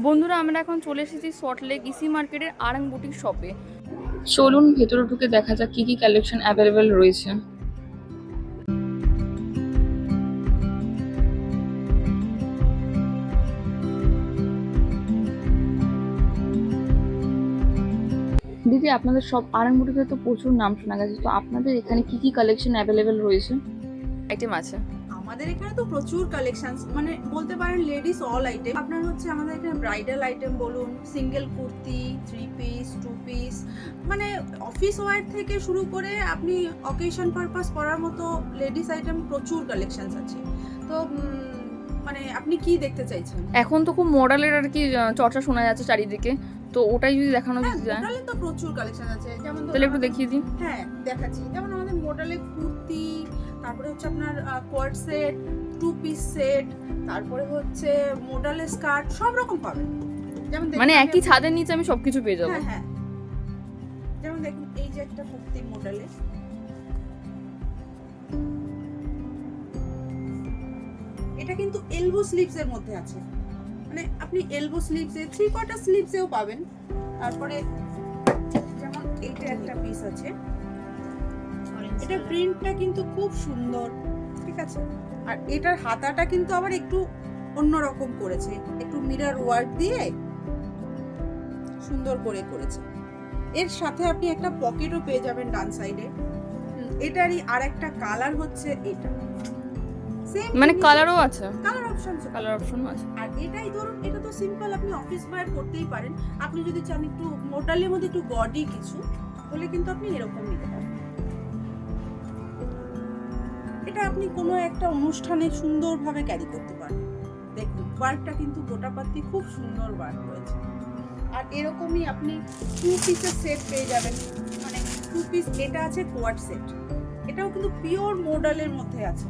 বন্ধুরা আমরা এখন চলে এসেছি সল্টলেক ইসি মার্কেটের আরাং বুটিক শপে। চলুন ভেতরে ঢুকে দেখা যাক কি কি কালেকশন অ্যাভেলেবেল রয়েছে। দিদি, আপনাদের সব আরাং বুটিকে তো প্রচুর নাম শোনা গেছে, তো আপনাদের এখানে কি কি কালেকশন অ্যাভেলেবেল রয়েছে, আইটেম আছে? আমাদের এখানে তো প্রচুর কালেকশনস, মানে বলতে পারেন লেডিস অল আইটেম। আপনার হচ্ছে আমাদের এখানে ব্রাইডাল আইটেম বলুন, সিঙ্গেল কুর্তি, 3 পিস, 2 পিস, মানে অফিস ওয়্যার থেকে শুরু করে আপনি অকেশন পারপাস পরার মতো লেডিস আইটেম প্রচুর কালেকশনস আছে। তো মানে আপনি কি দেখতে চাইছেন? এখন তো খুব মডেলের আর কি চর্চা শোনা যাচ্ছে চারিদিকে, তো ওটাই যদি দেখানো যায়। মডেলে তো প্রচুর কালেকশন আছে, যেমন তাহলে একটু দেখিয়ে দিন। হ্যাঁ দেখাচ্ছি। যেমন আমাদের মডেলে কুর্তি, তারপরে হচ্ছে আপনার কোয়ার্ড সেট, 2 পিস সেট, তারপরে হচ্ছে মডেলে স্কার্ট, সব রকম পাবেন। যেমন মানে একই ছাদের নিচে আমি সবকিছু পেয়ে যাবো। হ্যাঁ হ্যাঁ, যেমন দেখুন এই যে একটা কুর্তি মডেলে, এটা কিন্তু এলবো স্লিভস এর মধ্যে আছে, মানে আপনি এলবো স্লিভস এ, 3/4 স্লিভস এও পাবেন। তারপরে যেমন এইটা একটা পিস আছে, এটা প্রিন্টটা কিন্তু খুব সুন্দর, ঠিক আছে। আর এটার হাতাটা কিন্তু আবার একটু অন্যরকম করেছে, একটু মিরর ওয়ার্ক দিয়ে সুন্দর করে করেছে। এর সাথে আপনি একটা পকেটও পেয়ে যাবেন ডান সাইডে। এটারই আরেকটা কালার হচ্ছে এটা, সেম মানে কালারও আছে, কালার অপশনও আছে। আর এটাই ধরুন, এটা তো সিম্পল, আপনি অফিস ওয়্যার করতেই পারেন। আপনি যদি চান একটু মডেলের মধ্যে একটু গডি কিছু, তাহলে কিন্তু আপনি এরকম নিতে পারেন। এটা আপনি কোনো একটা অনুষ্ঠানে সুন্দরভাবে ক্যারি করতে পারেন। দেখুন ওয়ার্কটা কিন্তু গোটাপাতি খুব সুন্দর ওয়ার্ক রয়েছে। আর এরকমই আপনি 2 পিসের সেট পেয়ে যাবেন, মানে 2 পিস। এটা আছে কোয়ার্ড সেট, এটাও কিন্তু পিওর মডেলের মধ্যে আছে।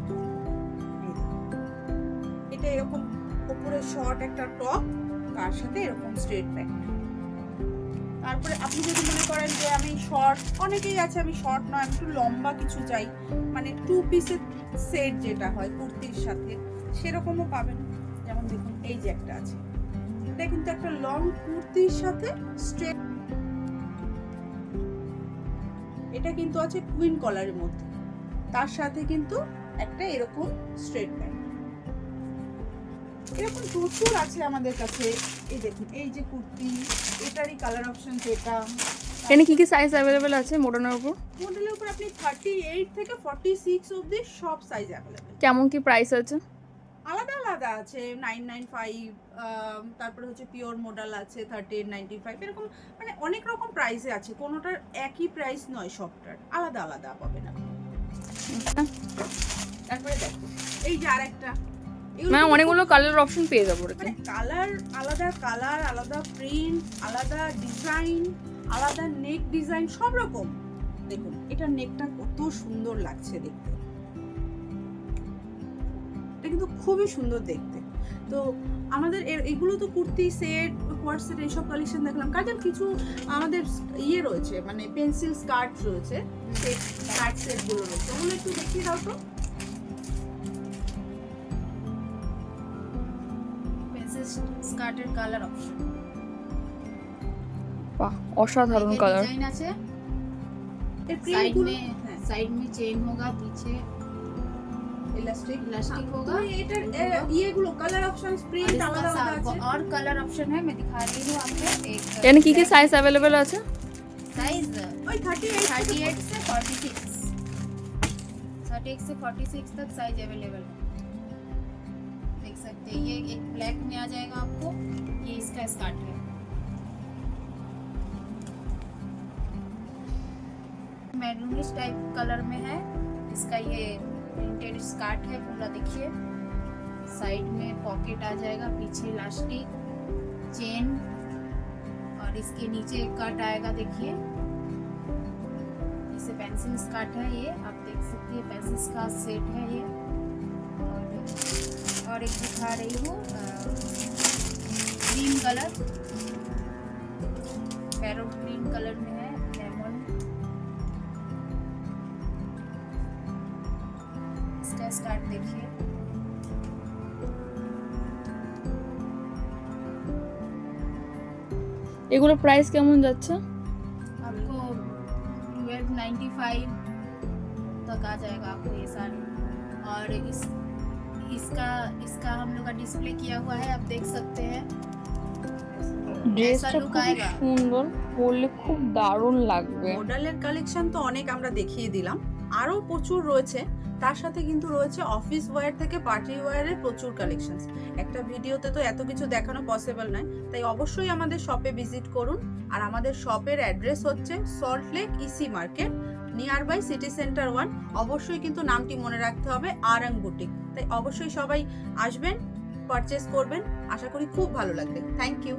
এটা এরকম উপরে শর্ট একটা টপ, তার সাথে এরকম স্ট্রেট প্যান্ট। তারপরে আপনি যদি মনে করেন যে আমি শর্ট, অনেকেই আছে আমি শর্ট নয়, আমি একটু লম্বা কিছু চাই, মানে 2 পিসের সেট যেটা হয় কুর্তির সাথে, সেরকমও পাবেন। যেমন দেখুন এই যে একটা আছে, এটা কিন্তু একটা লং কুর্তির সাথে স্ট্রেট, এটা কিন্তু আছে কুইন কলারের মধ্যে, তার সাথে কিন্তু একটা এরকম স্ট্রেট প্যান্ট। এরকম প্রচুর আছে আমাদের কাছে। এই দেখুন এই যে কুর্তি, এটারই কালার অপশন যেটা। এখানে কি কি সাইজ অ্যাভেলেবেল আছে মডেলের উপর? মডেলের উপর আপনি 38 থেকে 46 অবধি সব সাইজ অ্যাভেলেবেল। কেমন কি প্রাইস আছে? আলাদা আলাদা আছে, 995, তারপরে হচ্ছে পিওর মডেল আছে 3895, এরকম মানে অনেক রকম প্রাইসে আছে, কোনোটার একই প্রাইস নয়, সবটার আলাদা আলাদা পাবেন আপনি। তারপরে দেখো এই যে আরেকটা, মানে অনেকগুলো কালার অপশন পেয়ে যাবো। মানে কালার আলাদা, কালার আলাদা, প্রিন্ট আলাদা, ডিজাইন আলাদা, নেক ডিজাইন সব রকম। দেখুন এটা নেকটা কত সুন্দর লাগছে দেখতে, এটা কিন্তু খুবই সুন্দর দেখতে। তো আমাদের এগুলো তো কুর্তি সেট, কোয়ার্ড সেট, এইসব কালেকশন দেখলাম। কাজের কিছু আমাদের ইয়ে রয়েছে, মানে পেন্সিল স্কার্ট রয়েছে, সেট স্কার্ট সেটগুলো রয়েছে, ওগুলো একটু দেখিয়ে দাও তো। স্কার্টের কালার অপশন, বাহ অসাধারণ কালার। डिजाइन আছে। साइड में चेन होगा, पीछे इलास्टिक होगा। এটা ये গুলো কালার অপশন, প্রিন্ট আলাদা আলাদা আছে, और कलर ऑप्शन है, मैं दिखा रही हूँ आपको। एक এখানে কি কি সাইজ অ্যাভেলেবেল আছে? साइज ওই 38 से 46, 38 से 46 तक साइज अवेलेबल है, देख सकते हैं। ये एक ब्लैक में आ जाएगा आपको, ये इसका स्कर्ट है, मैरूनिश टाइप कलर में है। इसका ये प्रिंटेड स्कर्ट है पूरा, देखिए साइड में पॉकेट आ जाएगा, पीछे इलास्टिक, चेन, और इसके नीचे एक कट आएगा, देखिए इसे पेंसिल स्कर्ट है ये, आप देख सकते हैं पेंसिल का सेट है ये। और एक दिखा रही हूँ green colour, parrot green colour में है, लेमन, इसका स्कर्ट देखिए। এগুলো প্রাইস কেমন যাচ্ছে? आपको 1295 तक आ जाएगा आपको ये साड़ी। और इसका हम लोग का डिस्प्ले किया हुआ है, आप देख सकते हैं। ড্রেসটা look খুব आएगा। সুন্দর, পরলে খুব দারুণ লাগবে। মডেলের কালেকশন তো অনেক আমরা দেখিয়ে দিলাম, আরো প্রচুর রয়েছে। তার সাথে কিন্তু রয়েছে অফিস ওয়্যার থেকে পার্টি ওয়্যারের প্রচুর কালেকশনস। একটা ভিডিওতে তো এত কিছু দেখানো পসিবল নয়, তাই অবশ্যই আমাদের শপে ভিজিট করুন। আর আমাদের শপের অ্যাড্রেস হচ্ছে salt lake EC market, near vice city centre 1। অবশ্যই কিন্তু নামটি মনে রাখতে হবে, আরং বুটিক। তাই অবশ্যই সবাই আসবেন, পারচেস করবেন, আশা করি খুব ভালো লাগবে। Thank you.